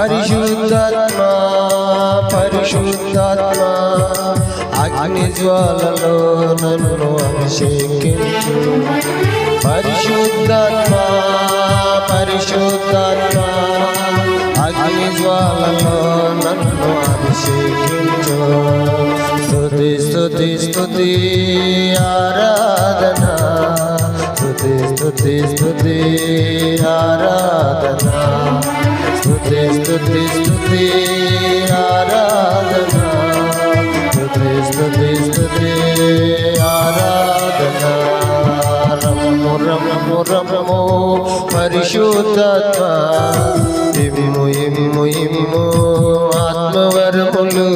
పరిశుద్ధాత్మా పరిశుద్ధాత్మా అగ్ని జ్వాలలో నన్ను అభిషేకించు. పరిశుద్ధాత్మా పరిశుద్ధాత్మా అగ్ని జ్వాలలో నన్ను అభిషేకించు. స్తుతి స్తుతి స్తుతి ఆరాధన, స్తుతి స్తుతి స్తుతి ఆరాధన, స్తుతి స్తుతి స్తుతి ఆరాధన, స్తుతి స్తుతి స్తుతి ఆరాధన. రమ్ము రమ్ము రమ్ము పరిశుద్ధాత్మా ఇమ్ము ఇమ్ము ఇమ్ము ఆత్మవరములు.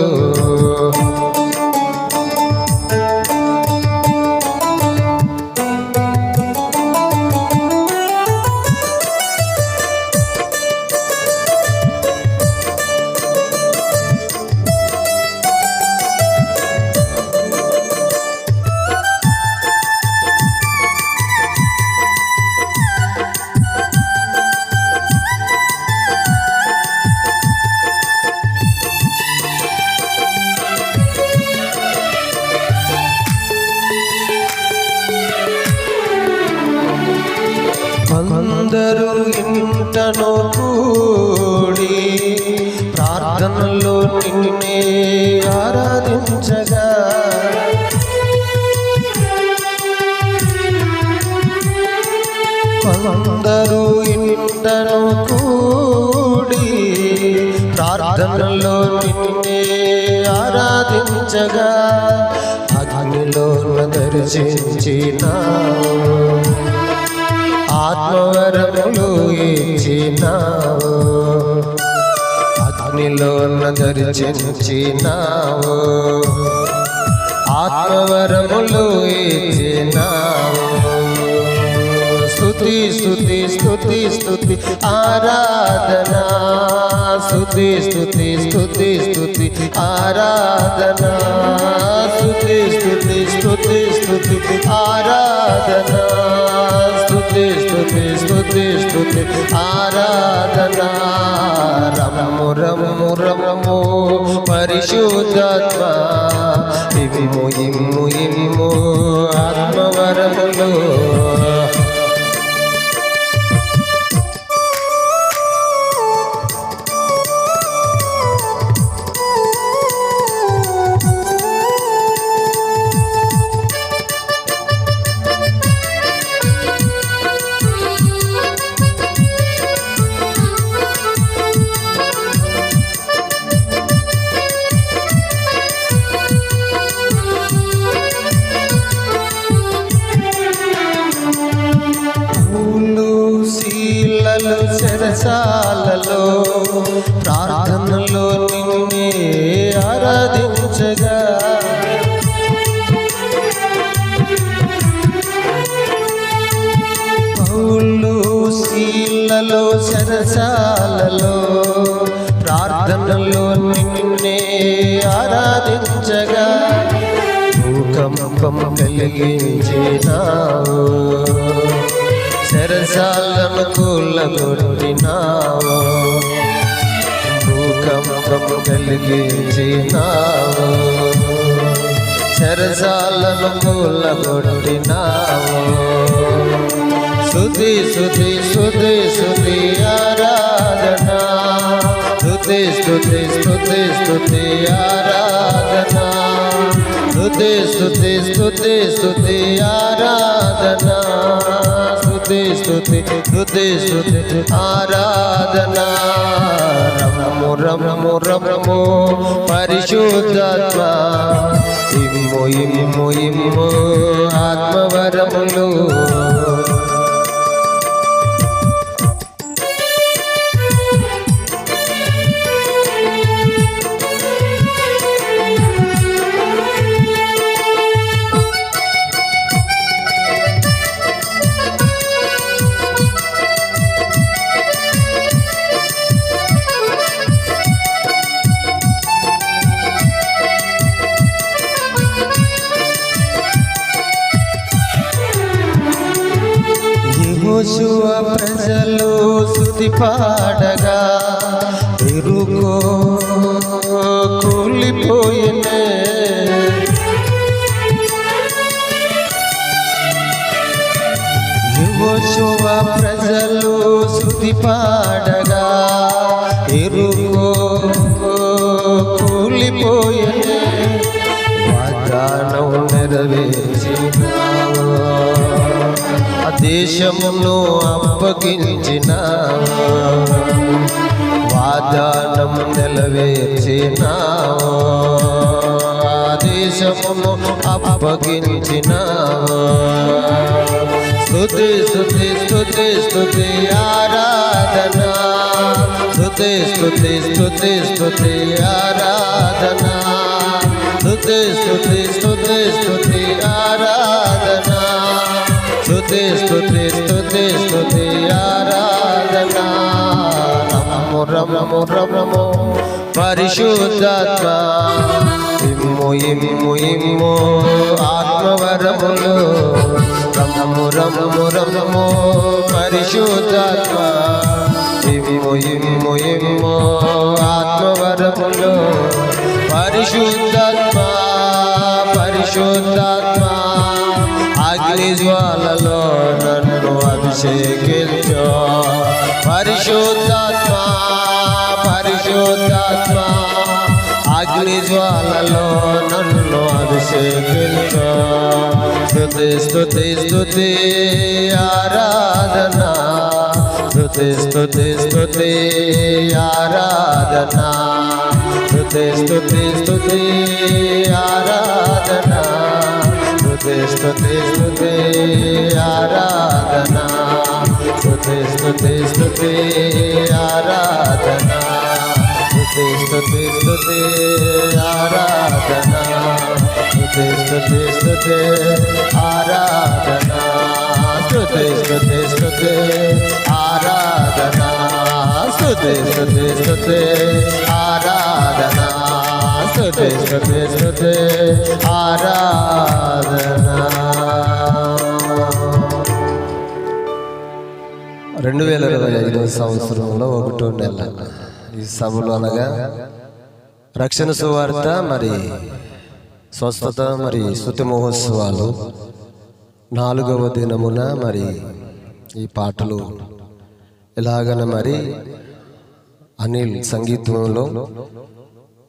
అందరూ ఇంటను కూడి ప్రార్థనలో నిన్నే ఆరాధించగా, అందరూ ఇంటను కూడి ప్రార్థనలో నిన్నే ఆరాధించగా, అగ్నిలో దర్శించినావు, ఆత్మవరములు ఇచ్చినావు, అగ్నిలో దర్శించినావు, ఆత్మవరములు ఇచ్చినావు. స్తుతి స్తుతి స్తుతి స్తుతి ఆరాధన, స్తుతి స్తుతి స్తుతి స్తుతి ఆరాధన, స్తుతి స్తుతి స్తుతి స్తుతి ఆరాధన, స్తుతి స్తుతి స్తుతి స్తుతి ఆరాధన. రమ్ము రమ్ము రమ్ము పరిశుద్ధాత్మా ఇమ్ము ఇమ్ము ఇమ్ము ఆత్మవరములు. చెరసాలలో ప్రార్థనలో నిన్నే ఆరాధించగా, పౌలు శీలలో చెరసాలలో ప్రార్థనలో నిన్నే ఆరాధించగా, భూకంపం కలిగించినావు, చెరసాలను కూలగొట్టినావు, భూకంపం కలిగించినావు, చెరసాలను కూలగొట్టినావు. స్తుతి స్తుతి స్తుతి స్తుతి ఆరాధన, స్తుతి స్తుతి స్తుతి స్తుతి ఆరాధన, స్తుతి స్తుతి స్తుతి స్తుతి ఆరాధన, స్తుతి స్తుతి స్తుతి స్తుతి ఆరాధన. రమ్ము రమ్ము రమ్ము పరిశుద్ధాత్మా ఇమ్ము ఇమ్ము ఇమ్ము ఆత్మవరములు. యెహోషువ ప్రజలు స్తుతి పాడగా, ఎరుకో కూలిపోయినే యువశువ ప్రజలు స్తుతి పాడగా ఎరుకో కూలిపోయినే వాగ్దానం నెరవేర్చినావు ఆ దేశమును అప్పగించినావు వాగ్దానం నెరవేర్చినావు ఆ దేశమును అప్పగించినావు స్తుతి స్తుతి స్తుతి స్తుతి ఆరాధన స్తుతి స్తుతి స్తుతి స్తుతి ఆరాధన స్తుతి స్తుతి స్తుతి స్తుతి ఆరాధన స్తుతి స్తుతి స్తుతి స్తుతి ఆరాధన నమో రమో రమో పరిశుద్ధాత్మ ఇమ్ము ఇమ్ము ఇమ్ము ఆత్మవరములు రమము రమము రమము పరిశుద్ధాత్మ ఇమ్ము ఇమ్ము ఇమ్ము ఆత్మవరములు పరిశుద్ధాత్మ పరిశుద్ధాత్మ అగ్ని జ్వాలలో నన్ను అభిషేకించు పరిశుద్ధాత్మ పరిశుద్ధాత్మ అగ్ని జ్వాలలో నన్ను అభిషేకించు స్తుతి స్తుతి స్తుతి ఆరాధన స్తుతి స్తుతి స్తుతి ఆరాధన స్తుతి స్తుతి స్తుతి ఆరాధన స్తుతి స్తుతి స్తుతి ఆరాధన స్తుతి స్తుతి స్తుతి ఆరాధన స్తుతి స్తుతి స్తుతి ఆరాధన స్తుతి స్తుతి స్తుతి ఆరాధన స్తుతి స్తుతి స్తుతి ఆరాధన స్తుతి స్తుతి స్తుతి ఆరాధన స్తుతి స్తుతి స్తుతి ఆరాధన 2025 సంవత్సరంలో 1వ నెల ఈ సభలో అనగా రక్షణ సువార్త మరి స్వస్థత మరి స్తుతి మహోత్సవాలు 4వ దినమున మరి ఈ పాటలు ఇలాగన మరి అనిల్ సంగీతంలో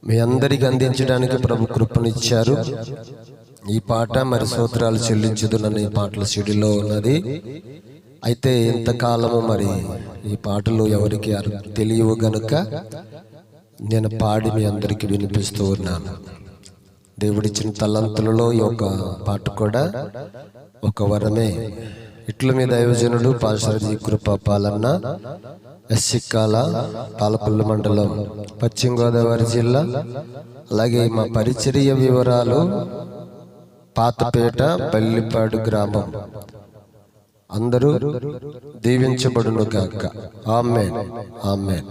మీ అందరికి అందించడానికి ప్రభు కృపనిచ్చారు. ఈ పాట మరి స్తోత్రాలు చెల్లించుదునని ఈ పాటల సిడిలో ఉన్నది. అయితే ఇంతకాలము మరి ఈ పాటలు ఎవరికి తెలియవు గనుక నేను పాడి మీ అందరికీ వినిపిస్తూ ఉన్నాను. దేవుడిచ్చిన తలంతులలో ఈ యొక్క పాట కూడా ఒక వరమే. ఇట్లు మీ దైవజనుడు పాస్టర్ కృపా పాలన్న ఎస్సిక్కాల పాలపల్లి మండలం పశ్చిమ గోదావరి జిల్లా. అలాగే మా పరిచర్య వివరాలు పాతపేట పల్లిపాడు గ్రామం. అందరూ దీవించబడును గాక. ఆమేన్ ఆమేన్.